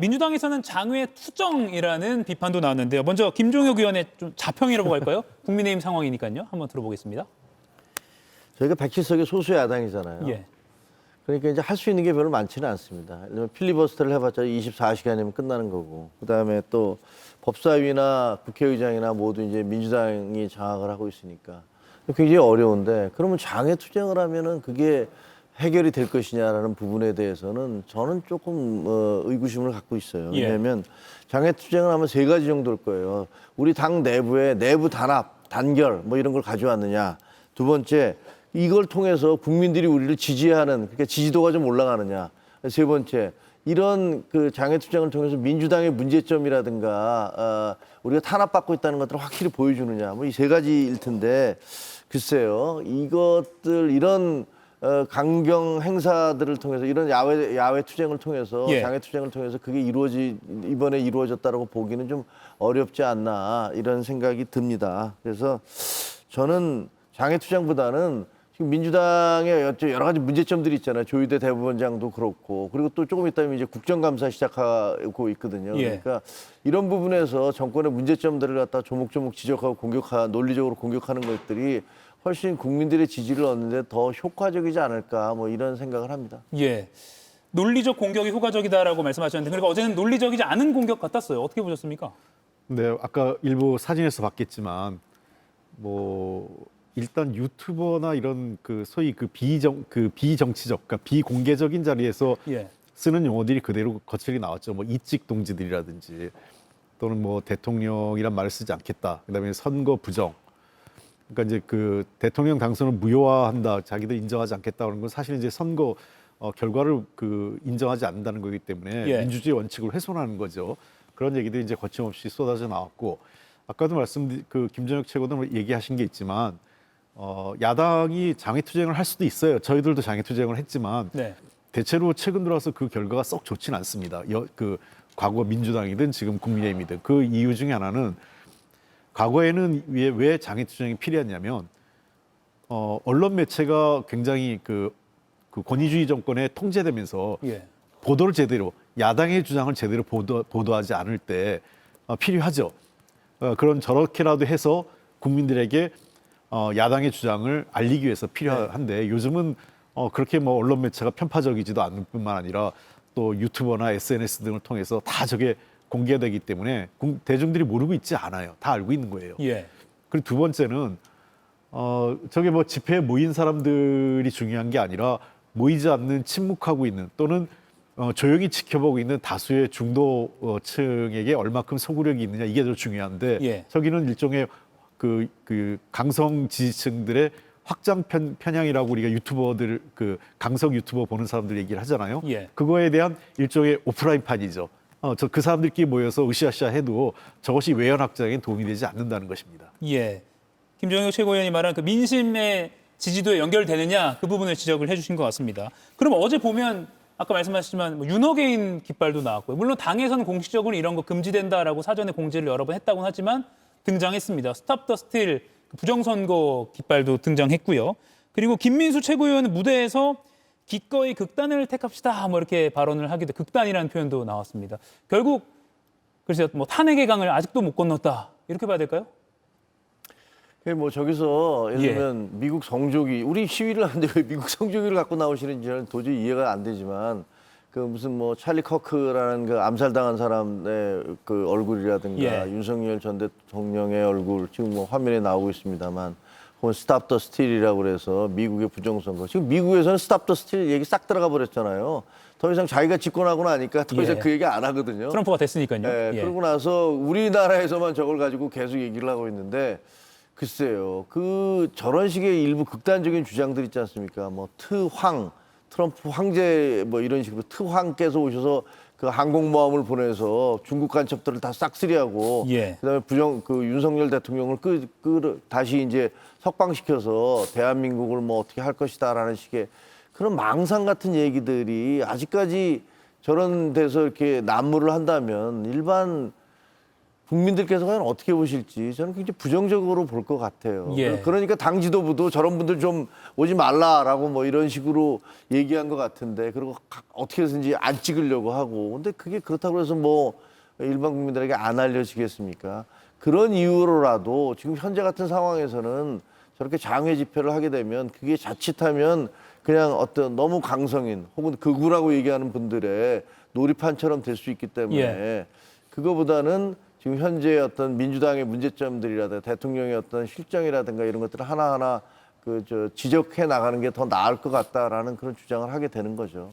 민주당에서는 장외 투정이라는 비판도 나왔는데요. 먼저 김종혁 의원의 좀 자평이라고 할까요? 국민의힘 상황이니까요. 한번 들어보겠습니다. 저희가 107석의 소수 야당이잖아요. 예. 그러니까 이제 할 수 있는 게 별로 많지는 않습니다. 필리버스터를 해봤자 24시간이면 끝나는 거고, 그다음에 또 법사위나 국회의장이나 모두 이제 민주당이 장악을 하고 있으니까 굉장히 어려운데, 그러면 장애 투쟁을 하면은 그게 해결이 될 것이냐라는 부분에 대해서는 저는 조금 의구심을 갖고 있어요. 예. 왜냐하면 장애 투쟁을 하면 세 가지 정도일 거예요. 우리 당 내부에 내부 단합, 단결 뭐 이런 걸 가져왔느냐. 두 번째, 이걸 통해서 국민들이 우리를 지지하는, 그러니까 지지도가 좀 올라가느냐. 세 번째, 이런 그 장애 투쟁을 통해서 민주당의 문제점이라든가 우리가 탄압받고 있다는 것들을 확실히 보여주느냐. 뭐 이 세 가지일 텐데, 글쎄요, 이것들 이런 강경 행사들을 통해서, 이런 야외 투쟁을 통해서, 예. 장애 투쟁을 통해서 그게 이번에 이루어졌다라고 보기는 좀 어렵지 않나, 이런 생각이 듭니다. 그래서 저는 장애 투쟁보다는 지금 민주당의 여러 가지 문제점들이 있잖아요. 조희대 대법원장도 그렇고, 그리고 또 조금 있다면 이제 국정감사 시작하고 있거든요. 예. 그러니까 이런 부분에서 정권의 문제점들을 갖다 조목조목 지적하고 논리적으로 공격하는 것들이 훨씬 국민들의 지지를 얻는데 더 효과적이지 않을까, 뭐 이런 생각을 합니다. 예. 논리적 공격이 효과적이다라고 말씀하셨는데, 그러니까 어제는 논리적이지 않은 공격 같았어요. 어떻게 보셨습니까? 네, 아까 일부 사진에서 봤겠지만 뭐 일단 유튜버나 이런 그 소위 그 비정치적, 그러니까 비공개적인 자리에서 예. 쓰는 용어들이 그대로 거칠게 나왔죠. 뭐 이직 동지들이라든지, 또는 뭐 대통령이란 말을 쓰지 않겠다. 그다음에 선거 부정. 그러니까 이제 그 대통령 당선을 무효화한다, 자기들 인정하지 않겠다는 건 사실 이제 선거 결과를 그 인정하지 않는다는 거기 때문에 예. 민주주의 원칙을 훼손하는 거죠. 그런 얘기들이 이제 거침없이 쏟아져 나왔고, 아까도 김정혁 최고도 얘기하신 게 있지만 야당이 장애 투쟁을 할 수도 있어요. 저희들도 장애 투쟁을 했지만 네. 대체로 최근 들어서 그 결과가 썩 좋진 않습니다. 그 과거 민주당이든 지금 국민의힘이든 그 이유 중에 하나는, 과거에는 왜 장애 투쟁이 필요했냐면 언론 매체가 굉장히 그 권위주의 정권에 통제되면서 예. 보도를 제대로, 야당의 주장을 제대로 보도하지 않을 때 필요하죠. 그런 저렇게라도 해서 국민들에게 야당의 주장을 알리기 위해서 필요한데, 요즘은 그렇게 뭐 언론 매체가 편파적이지도 않을 뿐만 아니라 또 유튜버나 SNS 등을 통해서 다 저게 공개되기 때문에 대중들이 모르고 있지 않아요. 다 알고 있는 거예요. 예. 그리고 두 번째는 저게 뭐 집회에 모인 사람들이 중요한 게 아니라, 모이지 않는 침묵하고 있는, 또는 조용히 지켜보고 있는 다수의 중도층에게 얼마큼 소구력이 있느냐, 이게 더 중요한데, 예. 저기는 일종의 그 강성 지지층들의 확장 편향이라고 우리가 유튜버들, 그 강성 유튜버 보는 사람들 얘기를 하잖아요. 예. 그거에 대한 일종의 오프라인판이죠. 그 사람들끼리 모여서 으쌰으쌰 해도 저것이 외연 확장에 도움이 되지 않는다는 것입니다. 예. 김종혁 최고위원이 말한 그 민심의 지지도에 연결되느냐, 그 부분을 지적을 해주신 것 같습니다. 그럼 어제 보면 아까 말씀하셨지만 뭐 윤호개인 깃발도 나왔고요. 물론 당에서는 공식적으로 이런 거 금지된다라고 사전에 공지를 여러 번 했다고는 하지만 등장했습니다. 스탑 더 스틸 부정선거 깃발도 등장했고요. 그리고 김민수 최고위원은 무대에서 기꺼이 극단을 택합시다, 뭐 이렇게 발언을 하기도, 극단이라는 표현도 나왔습니다. 결국 글쎄요, 뭐 탄핵의 강을 아직도 못 건넜다, 이렇게 봐야 될까요? 뭐 저기서 예를 예. 들면 미국 성조기, 우리 시위를 하는데 왜 미국 성조기를 갖고 나오시는지는 도저히 이해가 안 되지만, 그 무슨 뭐 찰리 커크라는 그 암살당한 사람의 그 얼굴이라든가, 예. 윤석열 전 대통령의 얼굴 지금 뭐 화면에 나오고 있습니다만, 혹은 스탑 더 스틸이라고 그래서 미국의 부정선거, 지금 미국에서는 스탑 더 스틸 얘기 싹 들어가 버렸잖아요. 더 이상 자기가 집권하고 나니까 더 이상 예. 그 얘기 안 하거든요. 트럼프가 됐으니까요. 예, 예. 그러고 나서 우리나라에서만 저걸 가지고 계속 얘기를 하고 있는데, 글쎄요, 저런 식의 일부 극단적인 주장들 있지 않습니까? 뭐 트럼프 황제 뭐 이런 식으로 트황께서 오셔서 그 항공모함을 보내서 중국 간첩들을 다 싹쓸이하고, 예. 그다음에 윤석열 대통령을 다시 이제 석방시켜서 대한민국을 뭐 어떻게 할 것이다라는 식의 그런 망상 같은 얘기들이 아직까지 저런 데서 이렇게 난무를 한다면, 일반 국민들께서 과연 어떻게 보실지 저는 굉장히 부정적으로 볼 것 같아요. 예. 그러니까 당 지도부도 저런 분들 좀 오지 말라라고 뭐 이런 식으로 얘기한 것 같은데 그리고 어떻게 해서든지 안 찍으려고 하고 근데 그게 그렇다고 해서 뭐 일반 국민들에게 안 알려지겠습니까? 그런 이유로라도 지금 현재 같은 상황에서는 저렇게 장외 집회를 하게 되면 그게 자칫하면 그냥 어떤 너무 강성인 혹은 극우라고 얘기하는 분들의 놀이판처럼 될 수 있기 때문에 예. 그거보다는 지금 현재 어떤 민주당의 문제점들이라든가 대통령의 어떤 실정이라든가 이런 것들을 하나하나 지적해 나가는 게 더 나을 것 같다라는 그런 주장을 하게 되는 거죠.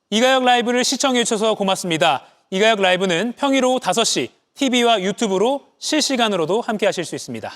이가혁 라이브를 시청해 주셔서 고맙습니다. 이가혁 라이브는 평일 오후 5시 TV와 유튜브로 실시간으로도 함께 하실 수 있습니다.